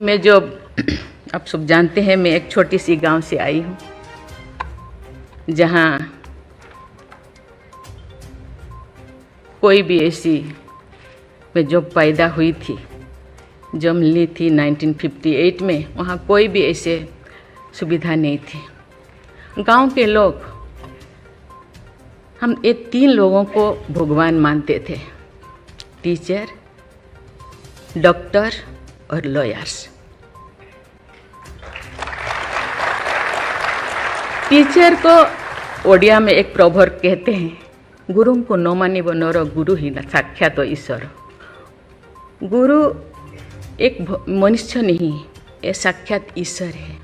मैं जो आप सब जानते हैं, मैं एक छोटी सी गांव से आई हूँ जहाँ कोई भी ऐसी, मैं जब पैदा हुई थी, जब मिली थी 1958 में, वहाँ कोई भी ऐसे सुविधा नहीं थी। गांव के लोग, हम ये 3 लोगों को भगवान मानते थे, टीचर, डॉक्टर और लॉयर्स। टीचर को ओडिया में एक प्रोवर्ब कहते हैं, गुरु को न मानिब नर गुरु ही न साक्षात ईश्वर। गुरु एक मनुष्य नहीं, ये साक्षात ईश्वर है।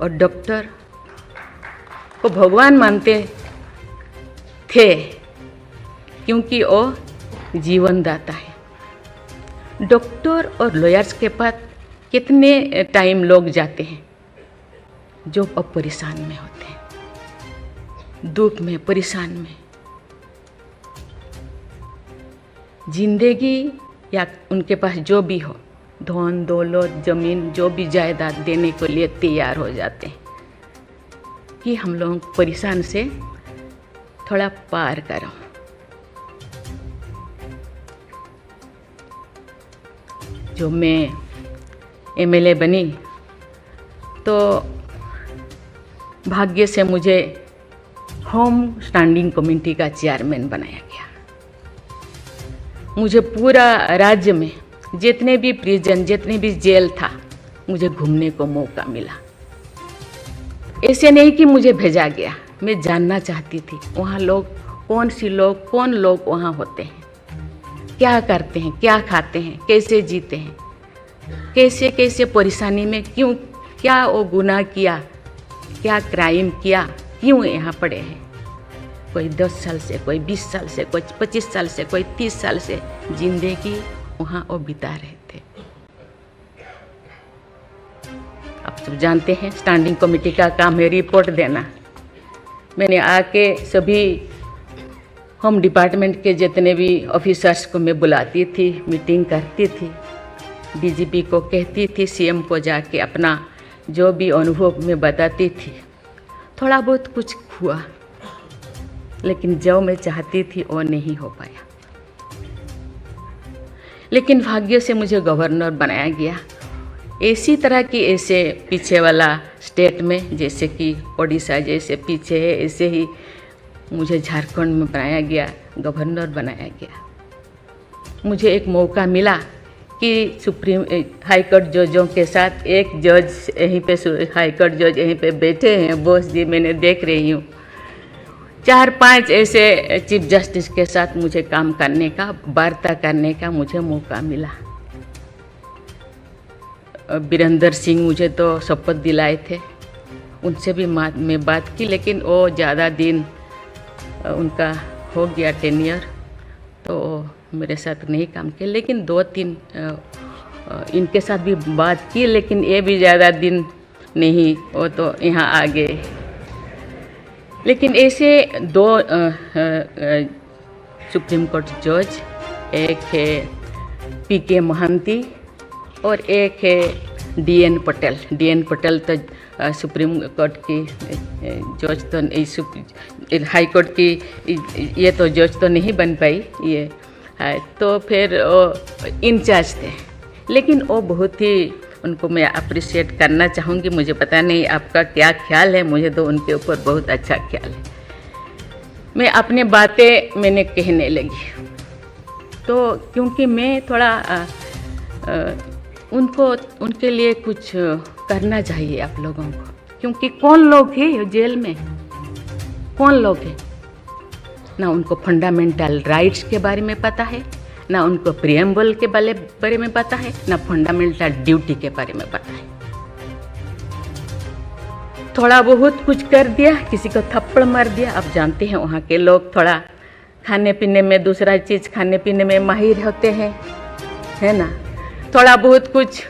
और डॉक्टर को भगवान मानते थे क्योंकि वो जीवन दाता है। डॉक्टर और लॉयर्स के पास कितने टाइम लोग जाते हैं जो अब परेशान में होते हैं, दुख में, परेशान में। जिंदगी या उनके पास जो भी हो, धन दौलत, जमीन, जो भी जायदाद देने के लिए तैयार हो जाते हैं कि हम लोग परेशान से थोड़ा पार करो। जो मैं एमएलए बनी तो भाग्य से मुझे होम स्टैंडिंग कमेटी का चेयरमैन बनाया गया। मुझे पूरा राज्य में जितने भी प्रिजन, जितने भी जेल था, मुझे घूमने को मौका मिला। ऐसे नहीं कि मुझे भेजा गया, मैं जानना चाहती थी वहाँ लोग, कौन लोग वहाँ होते हैं, क्या करते हैं, क्या खाते हैं, कैसे जीते हैं, कैसे कैसे परेशानी में, क्यों, क्या वो गुनाह किया, क्या क्राइम किया, क्यों यहाँ पड़े हैं। कोई 10 साल से, कोई 20 साल से, कोई 25 साल से, कोई 30 साल से जिंदगी वहाँ वो बिता रहे थे। आप सब जानते हैं स्टैंडिंग कमेटी का काम है रिपोर्ट देना। मैंने आके सभी होम डिपार्टमेंट के जितने भी ऑफिसर्स को मैं बुलाती थी, मीटिंग करती थी, डीजीपी को कहती थी, सीएम को जाके अपना जो भी अनुभव मैं बताती थी। थोड़ा बहुत कुछ हुआ, लेकिन जो मैं चाहती थी वो नहीं हो पाया। लेकिन भाग्य से मुझे गवर्नर बनाया गया। इसी तरह की, ऐसे पीछे वाला स्टेट में, जैसे कि ओडिशा जैसे पीछे है, ऐसे ही मुझे झारखंड में बनाया गया, गवर्नर बनाया गया। मुझे एक मौका मिला कि सुप्रीम हाई कोर्ट जजों के साथ एक जज यहीं पे, हाई कोर्ट जज यहीं पे बैठे हैं, बोस जी, मैंने देख रही हूँ। 4-5 ऐसे चीफ जस्टिस के साथ मुझे काम करने का, वार्ता करने का मुझे मौका मिला। वीरेंद्र सिंह मुझे तो शपथ दिलाए थे, उनसे भी मैं बात की, लेकिन वो ज़्यादा दिन उनका हो गया टेन्योर, तो मेरे साथ नहीं काम किया। लेकिन 2-3 इनके साथ भी बात की, लेकिन ये भी ज़्यादा दिन नहीं, वो तो यहाँ आ गए। लेकिन ऐसे 2 सुप्रीम कोर्ट जज, एक है पीके महांती और एक है डीएन पटेल। डीएन पटेल तो सुप्रीम कोर्ट की जज तो, हाई कोर्ट की ये तो जज तो नहीं बन पाई ये है, तो फिर इंचार्ज थे। लेकिन वो बहुत ही, उनको मैं अप्रिशिएट करना चाहूँगी। मुझे पता नहीं आपका क्या ख्याल है, मुझे तो उनके ऊपर बहुत अच्छा ख्याल है। मैं अपनी बातें मैंने कहने लगी, तो क्योंकि मैं थोड़ा उनके लिए कुछ करना चाहिए आप लोगों को। क्योंकि कौन लोग हैं जेल में, कौन लोग हैं, ना उनको फंडामेंटल राइट्स के बारे में पता है, ना उनको प्रिएम्बल के बारे में पता है, ना फंडामेंटल ड्यूटी के बारे में पता है। थोड़ा बहुत कुछ कर दिया, किसी को थप्पड़ मार दिया। आप जानते हैं वहाँ के लोग थोड़ा खाने पीने में, दूसरा चीज़ खाने पीने में माहिर होते हैं, है ना। थोड़ा बहुत कुछ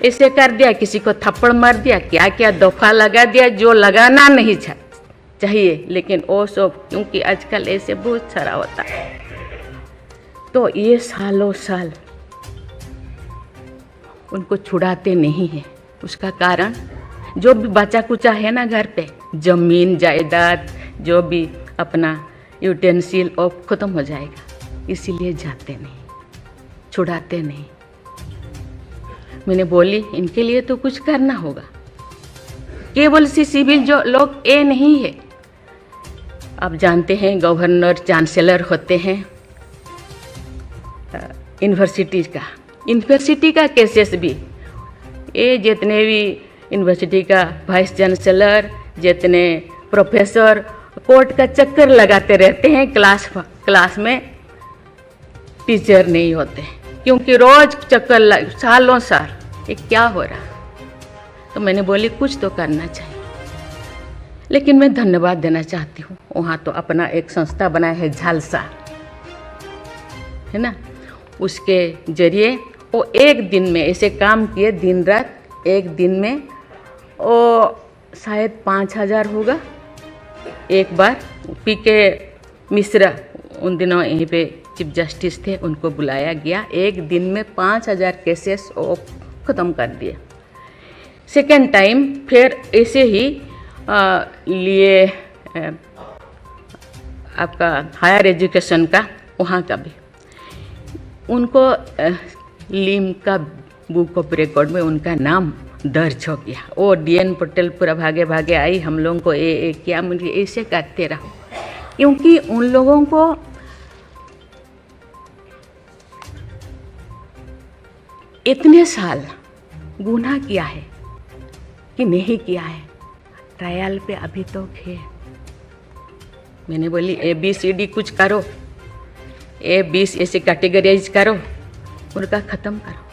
ऐसे कर दिया, किसी को थप्पड़ मार दिया, क्या क्या दफा लगा दिया जो लगाना नहीं चाहिए। लेकिन वो सब, क्योंकि आजकल ऐसे बहुत सारा होता है, तो ये सालों साल उनको छुड़ाते नहीं हैं। उसका कारण जो भी बचा कुचा है ना घर पे, जमीन जायदाद जो भी अपना यूटेंसिल और ख़त्म हो जाएगा, इसीलिए जाते नहीं, छुड़ाते नहीं। मैंने बोली इनके लिए तो कुछ करना होगा। केवल सिविल जो लोग ये नहीं है, आप जानते हैं गवर्नर चांसलर होते हैं यूनिवर्सिटी का केसेस भी, ये जितने भी यूनिवर्सिटी का वाइस चांसलर, जितने प्रोफेसर कोर्ट का चक्कर लगाते रहते हैं, क्लास में टीचर नहीं होते, क्योंकि रोज चक्कर सालों साल, ये क्या हो रहा। तो मैंने बोली कुछ तो करना चाहिए। लेकिन मैं धन्यवाद देना चाहती हूँ, वहाँ तो अपना एक संस्था बनाया है झालसा, है ना, उसके जरिए वो एक दिन में ऐसे काम किए, दिन रात एक दिन में वो शायद 5,000 होगा। एक बार पीके मिश्रा उन दिनों यहीं पे चीफ जस्टिस थे, उनको बुलाया गया, एक दिन में 5,000 केसेस वो ख़त्म कर दिए। सेकेंड टाइम फिर ऐसे ही लिए आपका हायर एजुकेशन का, वहाँ का भी उनको लीम का बुक ऑफ रिकॉर्ड में उनका नाम दर्ज हो गया। वो DN पटेल पूरा भागे भागे आई, हम लोगों को ये क्या, मुझे ऐसे करते रहो, क्योंकि उन लोगों को इतने साल गुनाह किया है कि नहीं किया है, ट्रायल पे अभी तो है। मैंने बोली ABCD कुछ करो, A20 ऐसे कैटेगराइज करो, उनका ख़त्म करो।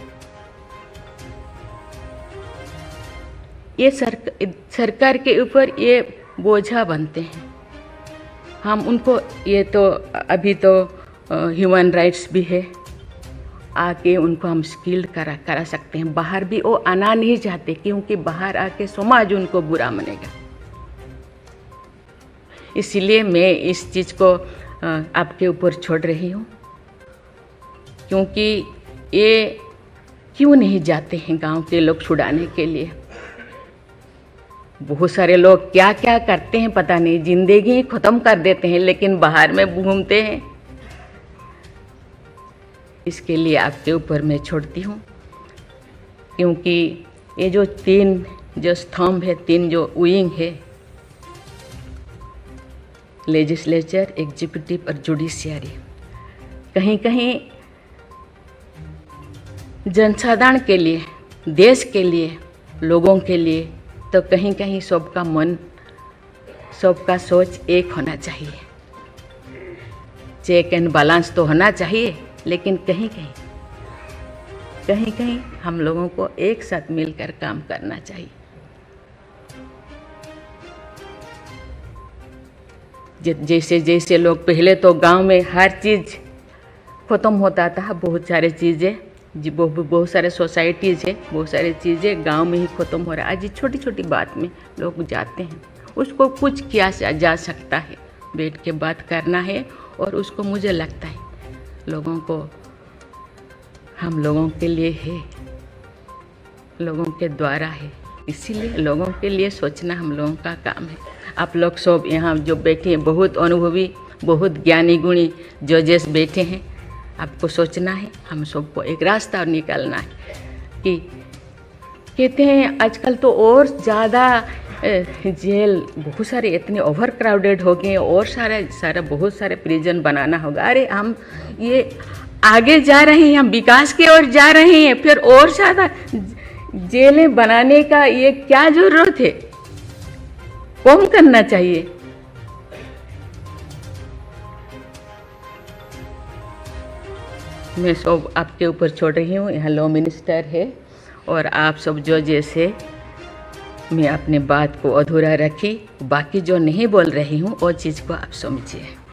ये सरकार के ऊपर ये बोझा बनते हैं। हम उनको, ये तो अभी तो ह्यूमन राइट्स भी है, आके उनको हम स्किल्ड करा सकते हैं। बाहर भी वो आना नहीं चाहते, क्योंकि बाहर आके समाज उनको बुरा मानेगा। इसलिए मैं इस चीज़ को आपके ऊपर छोड़ रही हूँ, क्योंकि ये क्यों नहीं जाते हैं गांव के लोग छुड़ाने के लिए। बहुत सारे लोग क्या क्या करते हैं पता नहीं, जिंदगी ख़त्म कर देते हैं, लेकिन बाहर में घूमते हैं। इसके लिए आपके ऊपर मैं छोड़ती हूँ, क्योंकि ये जो 3 जो स्तंभ है, 3 जो विंग है, लेजिस्लेचर, एग्जीक्यूटिव और जुडिशियरी, कहीं कहीं जनसाधारण के लिए, देश के लिए, लोगों के लिए, तो कहीं कहीं सबका मन, सबका सोच एक होना चाहिए। चेक एंड बैलेंस तो होना चाहिए, लेकिन कहीं कहीं हम लोगों को एक साथ मिलकर काम करना चाहिए। जैसे जैसे लोग पहले तो गांव में हर चीज़ ख़त्म होता था, बहुत सारे चीज़ें, बहुत सारे सोसाइटीज़ है, बहुत सारी चीज़ें गांव में ही ख़त्म हो रहा है। आज छोटी छोटी बात में लोग जाते हैं, उसको कुछ किया जा सकता है, बैठ के बात करना है। और उसको मुझे लगता है लोगों को, हम लोगों के लिए है, लोगों के द्वारा है, इसीलिए लोगों के लिए सोचना हम लोगों का काम है। आप लोग सब यहाँ जो बैठे हैं, बहुत अनुभवी, बहुत ज्ञानी गुणी जजेस बैठे हैं, आपको सोचना है, हम सबको एक रास्ता निकालना है। कि कहते हैं आजकल तो और ज़्यादा जेल, बहुत सारे इतने ओवर क्राउडेड हो गए, और सारा बहुत सारे प्रिजन बनाना होगा। अरे हम ये आगे जा रहे हैं, हम विकास की ओर जा रहे हैं, फिर और ज़्यादा जेलें बनाने का ये क्या ज़रूरत है? कम करना चाहिए। मैं सब आपके ऊपर छोड़ रही हूँ। यहाँ लॉ मिनिस्टर है और आप सब जो जैसे, मैं अपने बात को अधूरा रखी, बाकी जो नहीं बोल रही हूँ वो चीज़ को आप समझिए।